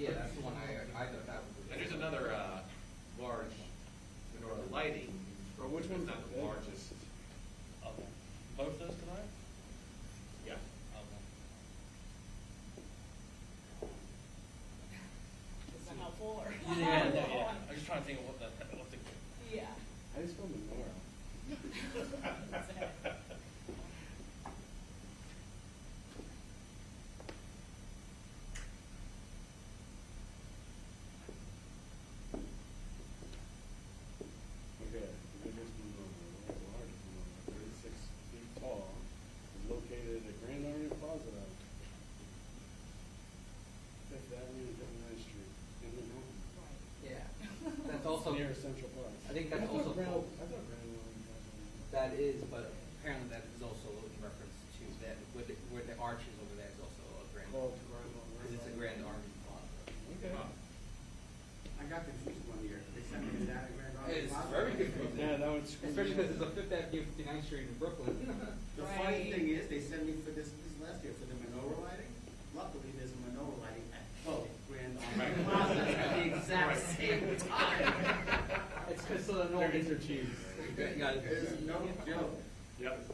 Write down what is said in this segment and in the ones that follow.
Yeah, that's the one I thought that was. And there's another large menorah lighting. Well, which one's not the largest? Okay. Both those tonight? Yeah. Okay. Is that helpful or? Yeah, no, yeah. I'm just trying to think of what the Yeah. I just want menorah. Okay, the biggest menorah, the largest menorah, 36 feet tall, is located at Grand Army Plaza, Fifth Avenue and 59th Street in Manhattan. Yeah, that's also, Near Central Park. I think that's also, I thought Grand Army Plaza. that is, but apparently that is also in reference to that, where the arch is over there is also a grand, Called Grand because it's a Grand Army Plaza. Okay. I got confused one year. They sent me to that Grand Army It's Plaza. very confusing. Yeah, that would screw Especially me because up. it's a Fifth Avenue, 59th Street in Brooklyn. The funny thing is, they sent me for this last year for the menorah lighting. Luckily, there's a menorah lighting at both Grand Army Plaza at the exact same time. It's because so no They're interchanged. There's no joke. Yep.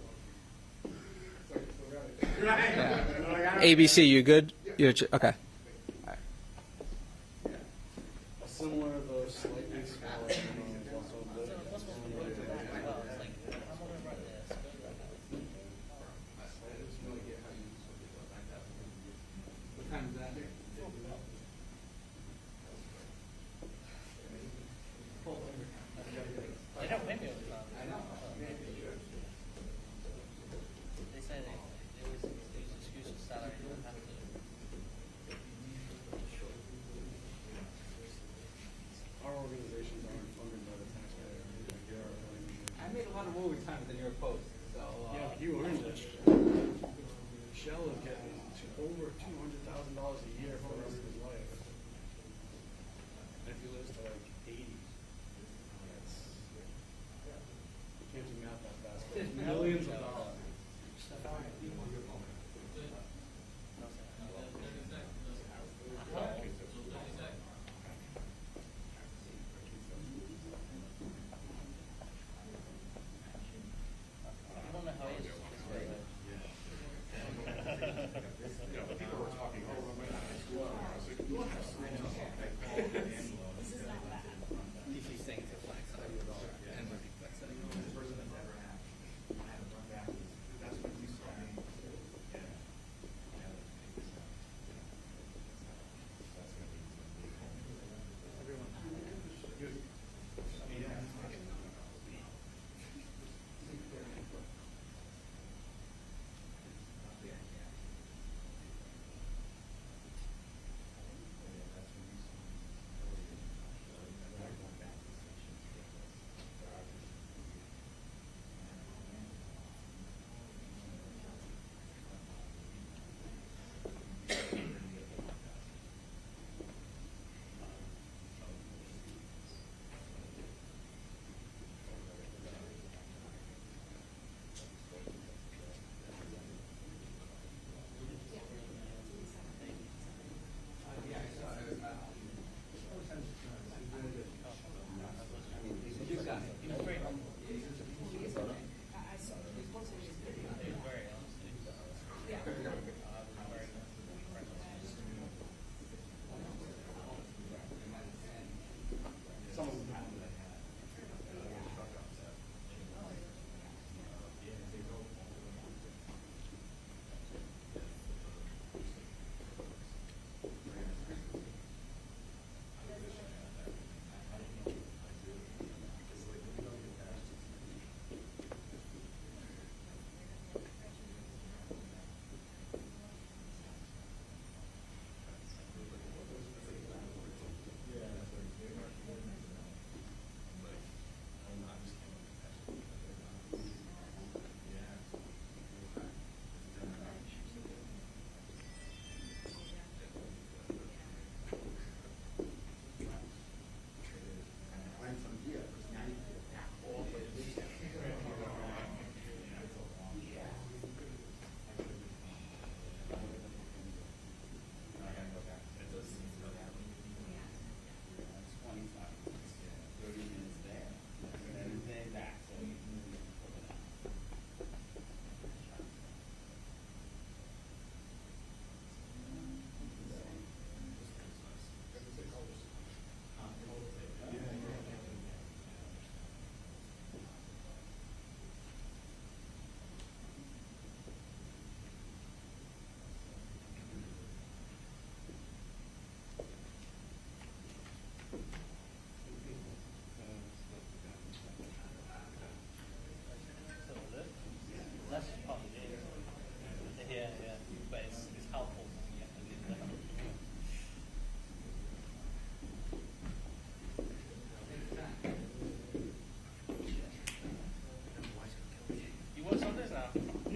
Right. Yeah. ABC, you good? You're okay. A similar, though slightly smaller menorah is also lit. What's supposed to be looked at as well? It's like, I'm wondering about this. What time is that? They don't pay me overtime. I know. They say they use excuse of salary. They don't have to. Our organizations aren't funded by the taxpayer. I made a lot of overtime with the New York Post, so. Yeah, but you earned it. Shell is getting over $200,000 a year for the rest of his life. And if he lives to like 80, you can't do math that fast. But it's millions of dollars. I don't know how it is. People were talking over my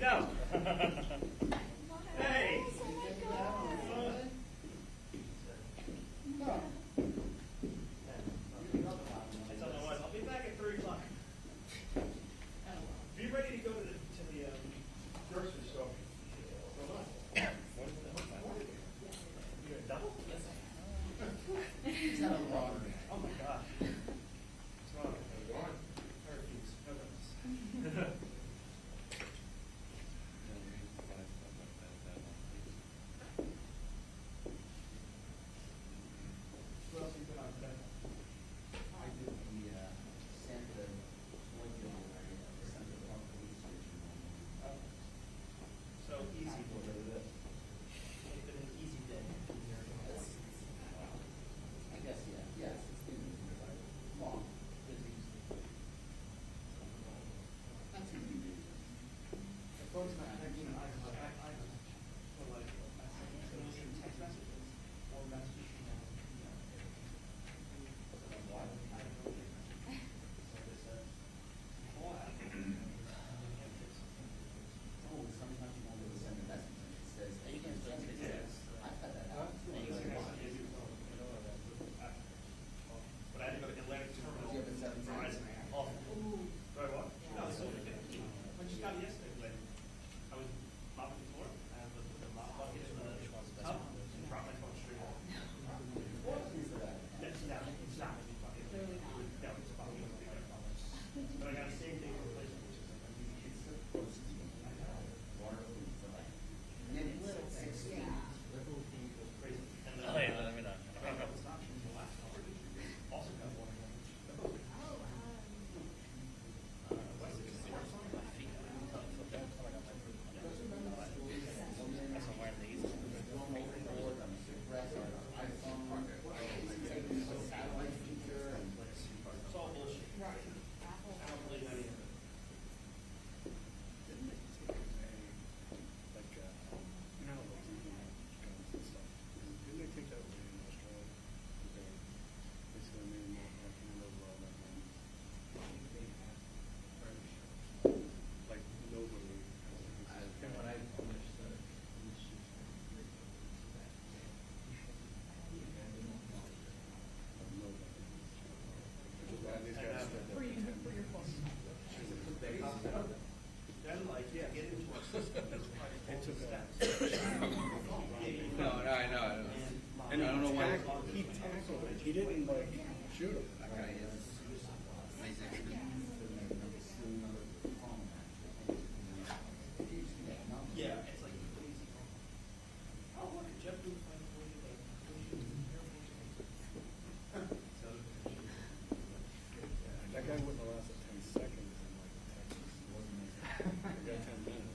No. Hey. I tell my wife, I'll be back at 3 o'clock. Be ready to go to the grocery store. You're a double? Yes. Oh my God. What's wrong? Herpes. What else you put on today? I did the Santa Winfield area, the Santa Park Police Station. So easy. It's been an easy day. I guess, yeah, yes, it's been long, busy. Not too busy. Of course, I text messages or messages. Oh, sometimes you won't be able to send a message, and it says, Yeah, you can still send text it. it. I've had that happen. Yeah, you can. But I had to go to Atlantic Terminal. Do you have a 17? Verizon. Awful. Do I what? No, it's only 15. I just got it yesterday. Like, I was mopping the floor. I have the mop bucket in the tub. And dropped my phone straight off. What is that? That's not. It's not. No, it's about me. But I got the same thing for replacement, which is like, I mean, It's supposed to be waterproof for like minutes, 6 feet. crazy. And then, Oh, yeah, let me know. I got a couple stops in the last hour. Also got one. Wessex is the worst one. My feet are tough. That's why I'm wearing these. Satellite feature and It's all bullshit. I don't believe any of it. Like, you know, like, guns and stuff. Didn't they take that away in Australia? They basically made more like all that money. Like, nobody. and when I finished the Then, like, yeah, get into our system. That's why they took steps. No, I know. And I don't know why. he tackled it. He didn't like shoot him. That guy is amazing. Yeah, it's like crazy. Oh, look, Jeff Booth finds a way to like push That guy wouldn't have lasted 10 seconds in like Texas. He got 10 minutes.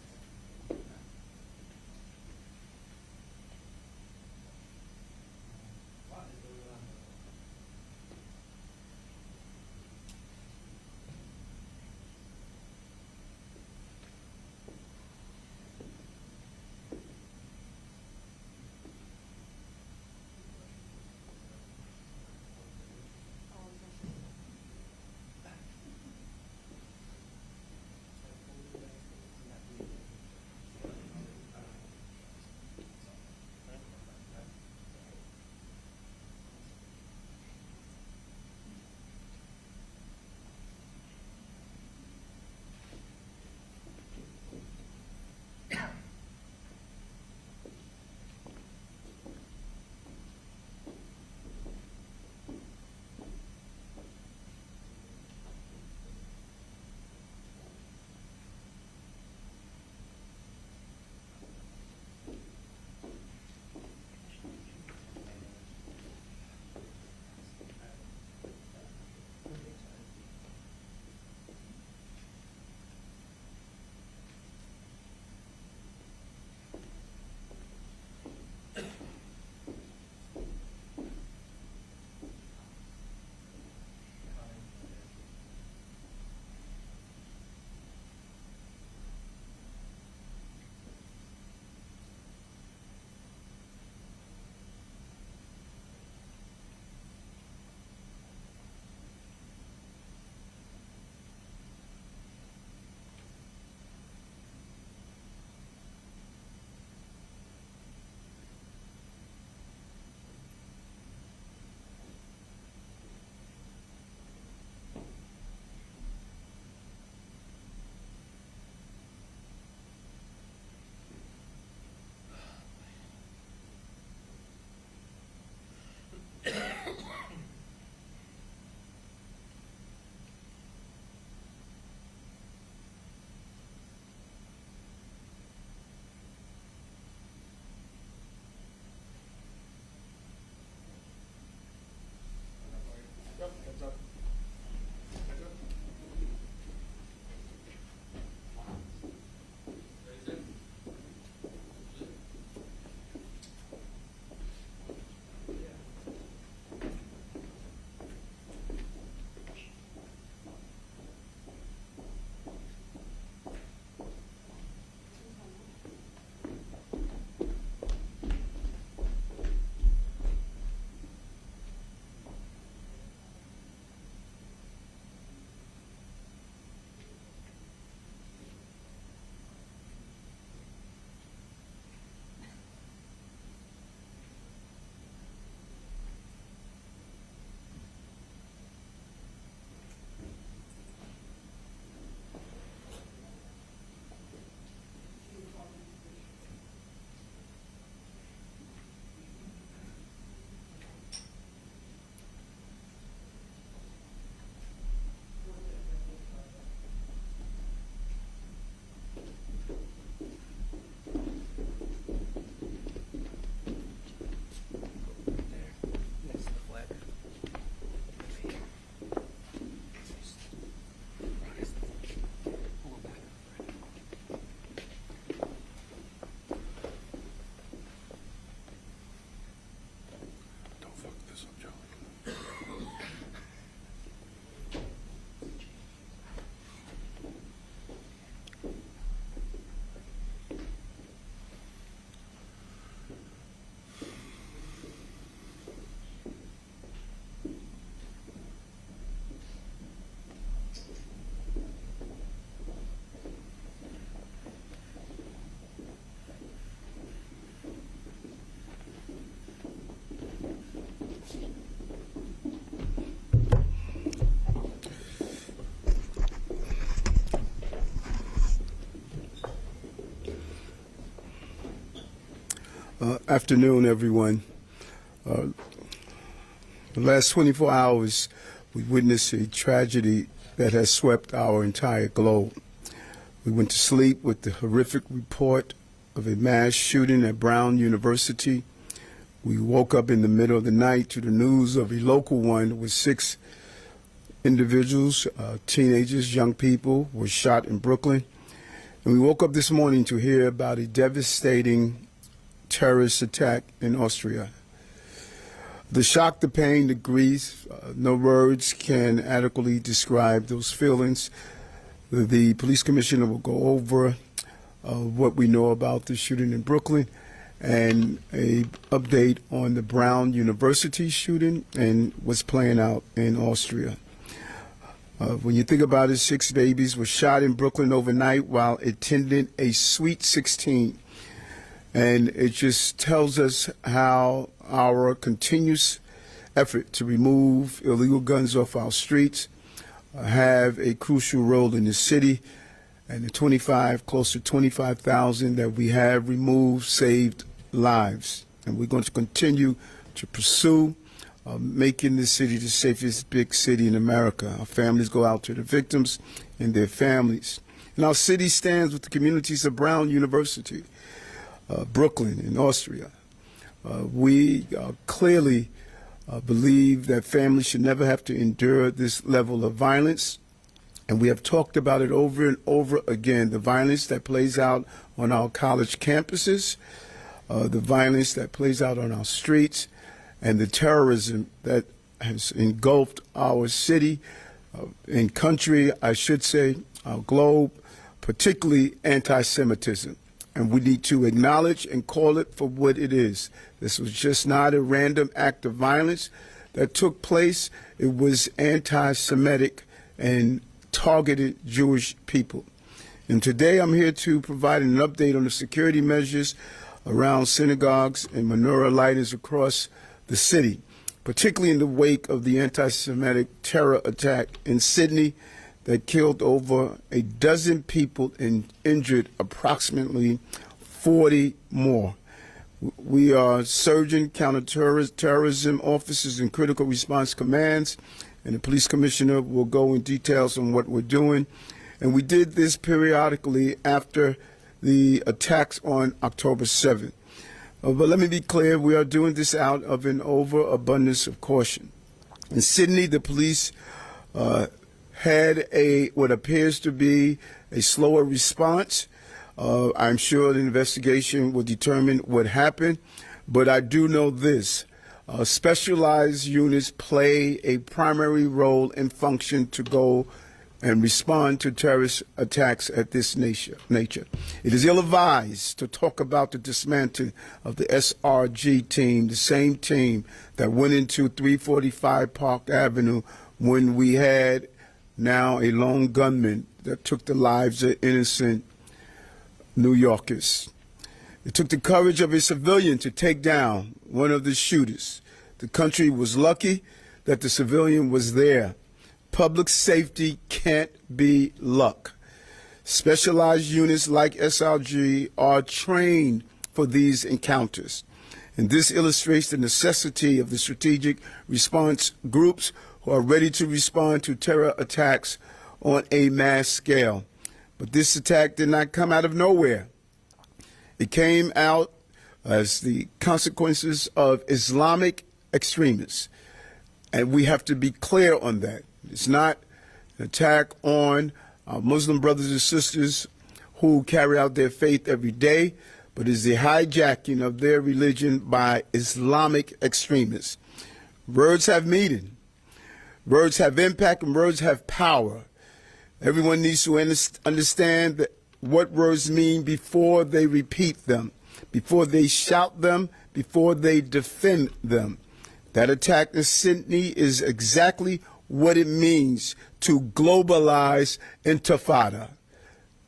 afternoon, everyone. The last 24 hours, we witnessed a tragedy that has swept our entire globe. We went to sleep with the horrific report of a mass shooting at Brown University. We woke up in the middle of the night to the news of a local one with 6 individuals, teenagers, young people, were shot in Brooklyn. And we woke up this morning to hear about a devastating terrorist attack in Austria. The shock, the pain, the grief, no words can adequately describe those feelings. The police commissioner will go over what we know about the shooting in Brooklyn and a update on the Brown University shooting and what's playing out in Austria. When you think about it, 6 babies were shot in Brooklyn overnight while attending a Sweet 16. And it just tells us how our continuous effort to remove illegal guns off our streets have a crucial role in the city. And the close to 25,000 that we have removed saved lives. And we're going to continue to pursue making this city the safest big city in America. Our families go out to the victims and their families. And our city stands with the communities of Brown University, Brooklyn, and Austria. We clearly believe that families should never have to endure this level of violence. And we have talked about it over and over again, the violence that plays out on our college campuses, the violence that plays out on our streets, and the terrorism that has engulfed our city and country, I should say, our globe, particularly anti-Semitism. And we need to acknowledge and call it for what it is. This was just not a random act of violence that took place. It was anti-Semitic and targeted Jewish people. And today I'm here to provide an update on the security measures around synagogues and menorah lighters across the city, particularly in the wake of the anti-Semitic terror attack in Sydney that killed over a dozen people and injured approximately 40 more. We are surging counterterrorism officers and critical response commands, and the police commissioner will go in details on what we're doing. And we did this periodically after the attacks on October 7th. But let me be clear, we are doing this out of an overabundance of caution. In Sydney, the police had what appears to be a slower response. I'm sure the investigation will determine what happened, but I do know this. Specialized units play a primary role and function to go and respond to terrorist attacks at this nature. It is ill-advised to talk about the dismantling of the SRG team, the same team that went into 345 Park Avenue when we had now a lone gunman that took the lives of innocent New Yorkers. It took the courage of a civilian to take down one of the shooters. The country was lucky that the civilian was there. Public safety can't be luck. Specialized units like SRG are trained for these encounters. And this illustrates the necessity of the strategic response groups who are ready to respond to terror attacks on a mass scale. But this attack did not come out of nowhere. It came out as the consequences of Islamic extremists. And we have to be clear on that. It's not an attack on our Muslim brothers and sisters who carry out their faith every day, but is the hijacking of their religion by Islamic extremists. Words have meaning. Words have impact, and words have power. Everyone needs to understand what words mean before they repeat them, before they shout them, before they defend them. That attack in Sydney is exactly what it means to globalize intifada.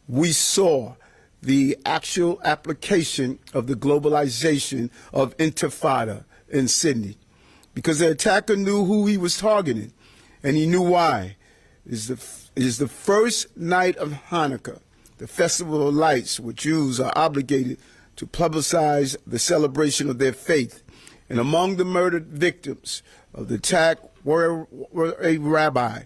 We saw the actual application of the globalization of intifada in Sydney because the attacker knew who he was targeting, and he knew why. It is the first night of Hanukkah, the festival of lights, where Jews are obligated to publicize the celebration of their faith. And among the murdered victims of the attack were a rabbi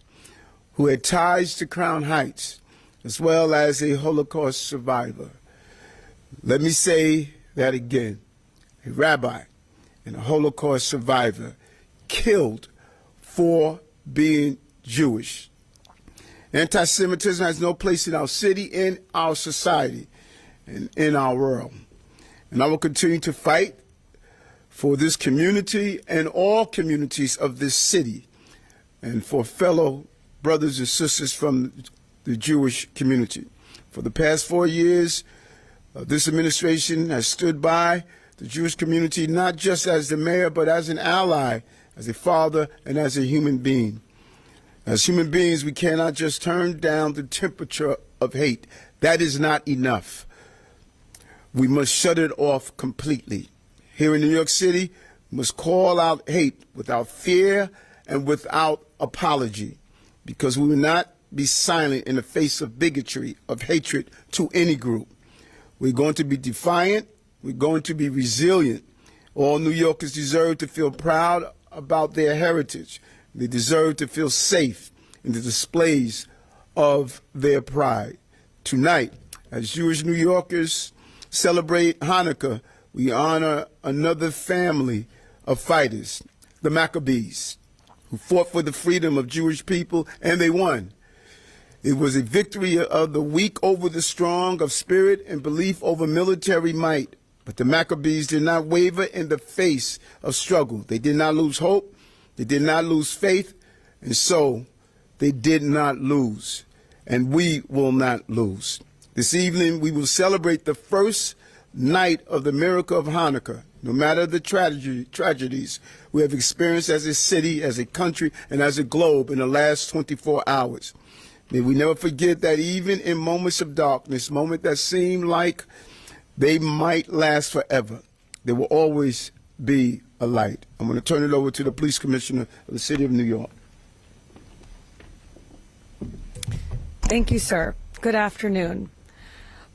who had ties to Crown Heights, as well as a Holocaust survivor. Let me say that again. A rabbi and a Holocaust survivor killed for being Jewish. Anti-Semitism has no place in our city, in our society, and in our world. And I will continue to fight for this community and all communities of this city, and for fellow brothers and sisters from the Jewish community. For the past 4 years, this administration has stood by the Jewish community, not just as the mayor, but as an ally, as a father, and as a human being. As human beings, we cannot just turn down the temperature of hate. That is not enough. We must shut it off completely. Here in New York City, we must call out hate without fear and without apology, because we will not be silent in the face of bigotry, of hatred to any group. We're going to be defiant. We're going to be resilient. All New Yorkers deserve to feel proud about their heritage. They deserve to feel safe in the displays of their pride. Tonight, as Jewish New Yorkers celebrate Hanukkah, we honor another family of fighters, the Maccabees, who fought for the freedom of Jewish people, and they won. It was a victory of the weak over the strong, of spirit and belief over military might. But the Maccabees did not waver in the face of struggle. They did not lose hope. They did not lose faith, and so they did not lose, and we will not lose. This evening, we will celebrate the first night of the miracle of Hanukkah, no matter the tragedies we have experienced as a city, as a country, and as a globe in the last 24 hours. May we never forget that even in moments of darkness, moments that seem like they might last forever, there will always be a light. I'm going to turn it over to the Police Commissioner of the City of New York. Thank you, sir. Good afternoon.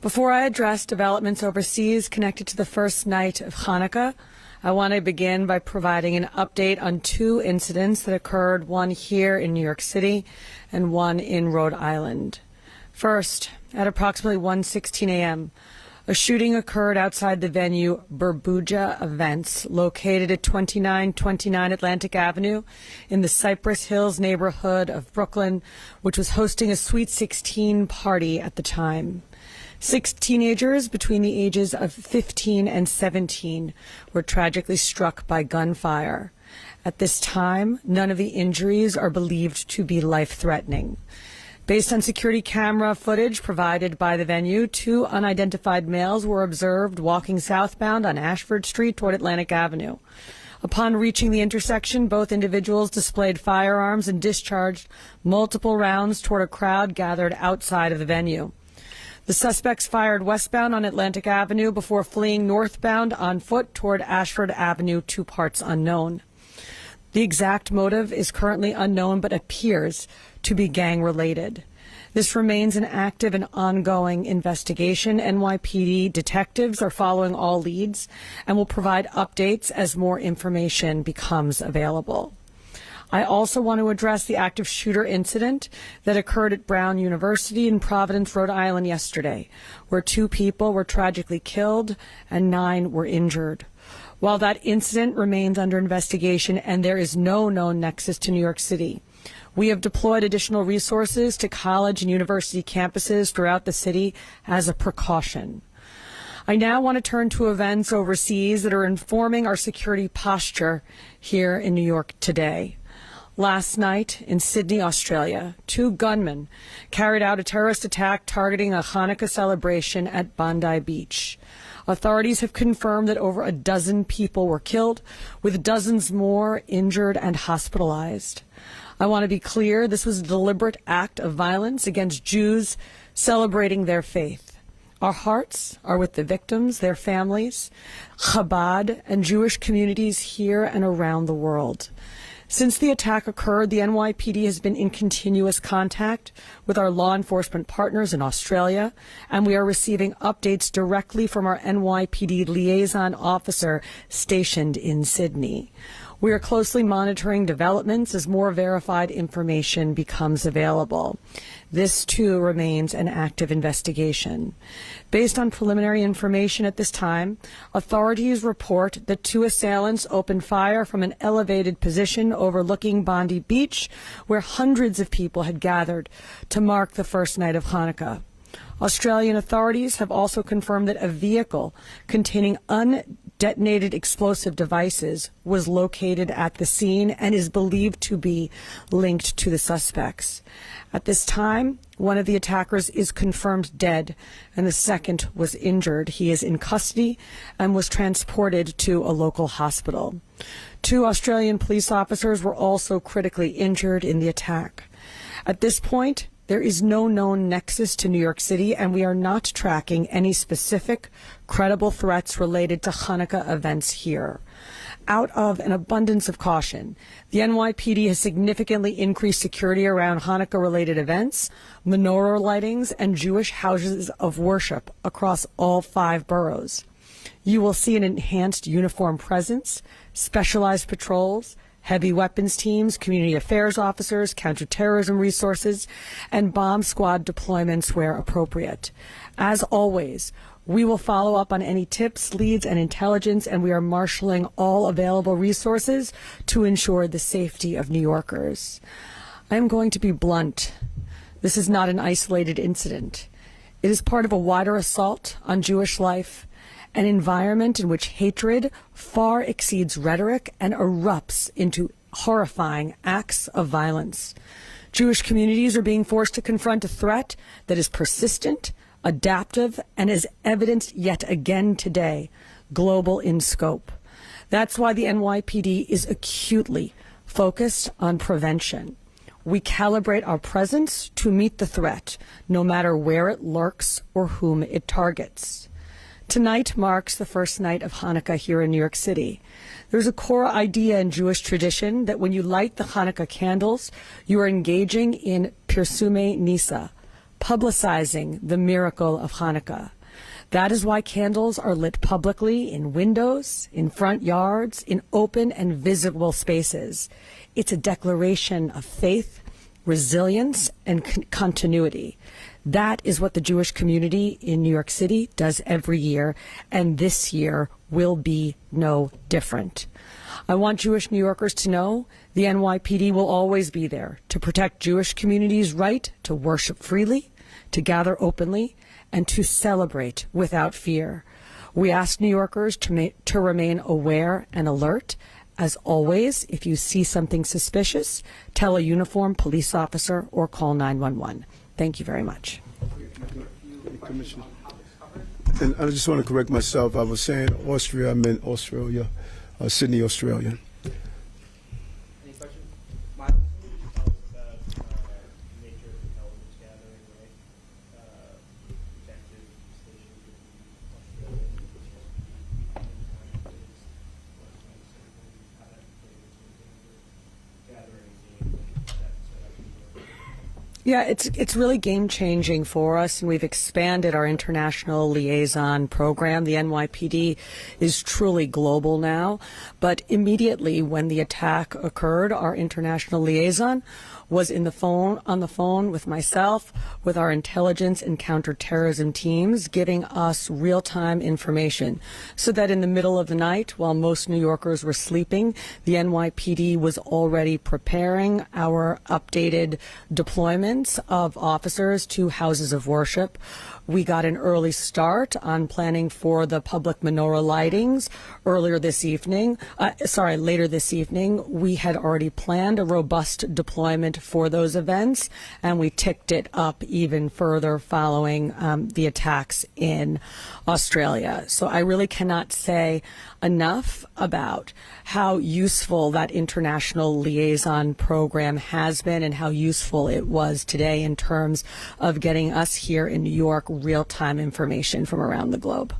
Before I address developments overseas connected to the first night of Hanukkah, I want to begin by providing an update on two incidents that occurred, one here in New York City and one in Rhode Island. First, at approximately 1:16 a.m., a shooting occurred outside the venue Burbuja Events, located at 2929 Atlantic Avenue in the Cypress Hills neighborhood of Brooklyn, which was hosting a Sweet 16 party at the time. 6 teenagers between the ages of 15 and 17 were tragically struck by gunfire. At this time, none of the injuries are believed to be life-threatening. Based on security camera footage provided by the venue, 2 unidentified males were observed walking southbound on Ashford Street toward Atlantic Avenue. Upon reaching the intersection, both individuals displayed firearms and discharged multiple rounds toward a crowd gathered outside of the venue. The suspects fired westbound on Atlantic Avenue before fleeing northbound on foot toward Ashford Avenue, 2 parts unknown. The exact motive is currently unknown but appears to be gang-related. This remains an active and ongoing investigation. NYPD detectives are following all leads and will provide updates as more information becomes available. I also want to address the active shooter incident that occurred at Brown University in Providence, Rhode Island yesterday, where 2 people were tragically killed and 9 were injured. While that incident remains under investigation and there is no known nexus to New York City, we have deployed additional resources to college and university campuses throughout the city as a precaution. I now want to turn to events overseas that are informing our security posture here in New York today. Last night in Sydney, Australia, 2 gunmen carried out a terrorist attack targeting a Hanukkah celebration at Bondi Beach. Authorities have confirmed that over a dozen people were killed, with dozens more injured and hospitalized. I want to be clear, this was a deliberate act of violence against Jews celebrating their faith. Our hearts are with the victims, their families, Chabad, and Jewish communities here and around the world. Since the attack occurred, the NYPD has been in continuous contact with our law enforcement partners in Australia, and we are receiving updates directly from our NYPD liaison officer stationed in Sydney. We are closely monitoring developments as more verified information becomes available. This, too, remains an active investigation. Based on preliminary information at this time, authorities report that 2 assailants opened fire from an elevated position overlooking Bondi Beach, where hundreds of people had gathered to mark the first night of Hanukkah. Australian authorities have also confirmed that a vehicle containing undetonated explosive devices was located at the scene and is believed to be linked to the suspects. At this time, one of the attackers is confirmed dead, and the second was injured. He is in custody and was transported to a local hospital. 2 Australian police officers were also critically injured in the attack. At this point, there is no known nexus to New York City, and we are not tracking any specific, credible threats related to Hanukkah events here. Out of an abundance of caution, the NYPD has significantly increased security around Hanukkah-related events, menorah lightings, and Jewish houses of worship across all 5 boroughs. You will see an enhanced uniform presence, specialized patrols, heavy weapons teams, community affairs officers, counterterrorism resources, and bomb squad deployments where appropriate. As always, we will follow up on any tips, leads, and intelligence, and we are marshaling all available resources to ensure the safety of New Yorkers. I am going to be blunt. This is not an isolated incident. It is part of a wider assault on Jewish life, an environment in which hatred far exceeds rhetoric and erupts into horrifying acts of violence. Jewish communities are being forced to confront a threat that is persistent, adaptive, and is evidenced yet again today, global in scope. That's why the NYPD is acutely focused on prevention. We calibrate our presence to meet the threat, no matter where it lurks or whom it targets. Tonight marks the first night of Hanukkah here in New York City. There's a core idea in Jewish tradition that when you light the Hanukkah candles, you are engaging in Pirsume Nisa, publicizing the miracle of Hanukkah. That is why candles are lit publicly in windows, in front yards, in open and visible spaces. It's a declaration of faith, resilience, and continuity. That is what the Jewish community in New York City does every year, and this year will be no different. I want Jewish New Yorkers to know the NYPD will always be there to protect Jewish communities' right to worship freely, to gather openly, and to celebrate without fear. We ask New Yorkers to remain aware and alert. As always, if you see something suspicious, tell a uniformed police officer or call 911. Thank you very much. Commissioner. And I just want to correct myself. I was saying Austria, I meant Australia, Sydney, Australia. Any questions? Miles, can you tell us about nature of intelligence gathering, right? Detective stations in Australia, gathering teams, that set up. Yeah, it's really game-changing for us, and we've expanded our international liaison program. The NYPD is truly global now, but immediately when the attack occurred, our international liaison was on the phone with myself, with our intelligence and counterterrorism teams, giving us real-time information so that in the middle of the night, while most New Yorkers were sleeping, the NYPD was already preparing our updated deployments of officers to houses of worship. We got an early start on planning for the public menorah lightings later this evening. We had already planned a robust deployment for those events, and we ticked it up even further following the attacks in Australia. So I really cannot say enough about how useful that international liaison program has been and how useful it was today in terms of getting us here in New York real-time information from around the globe.